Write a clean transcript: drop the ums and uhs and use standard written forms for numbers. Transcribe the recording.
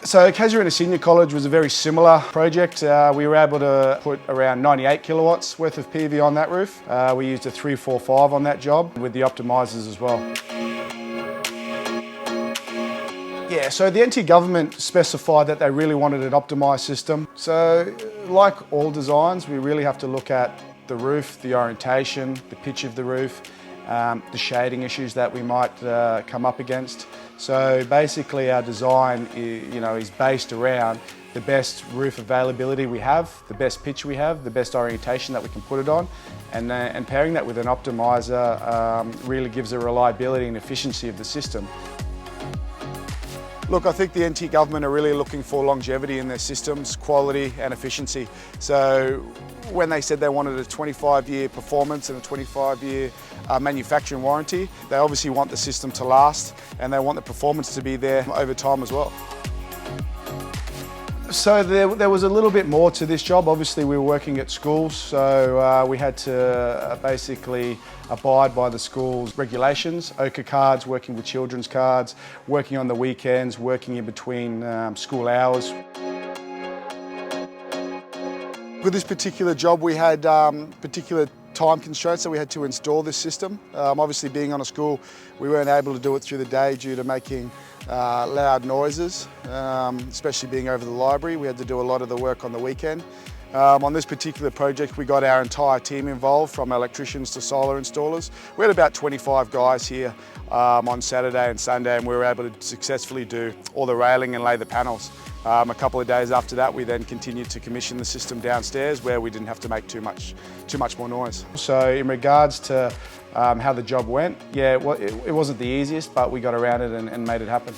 So Casuarina Senior College was a very similar project. We were able to put around 98 kilowatts worth of PV on that roof. We used a 345 on that job with the optimizers as well. Yeah, so the NT government specified that they really wanted an optimised system. So like all designs, we really have to look at the roof, the orientation, the pitch of the roof, the shading issues that we might come up against. So basically our design is based around the best roof availability we have, the best pitch we have, the best orientation that we can put it on, and pairing that with an optimizer really gives a reliability and efficiency of the system. Look, I think the NT government are really looking for longevity in their systems, quality and efficiency. So when they said they wanted a 25-year performance and a 25-year manufacturing warranty, they obviously want the system to last and they want the performance to be there over time as well. So there was a little bit more to this job. Obviously we were working at schools, so we had to basically abide by the school's regulations, OCA cards, working with children's cards, working on the weekends, working in between school hours. With this particular job we had particular time constraints that we had to install this system. Obviously being on a school, we weren't able to do it through the day due to making loud noises, especially being over the library. We had to do a lot of the work on the weekend. On this particular project, we got our entire team involved, from electricians to solar installers. We had about 25 guys here on Saturday and Sunday, and we were able to successfully do all the railing and lay the panels. A couple of days after that, we then continued to commission the system downstairs, where we didn't have to make too much more noise. So in regards to how the job went, yeah, it wasn't the easiest, but we got around it and made it happen.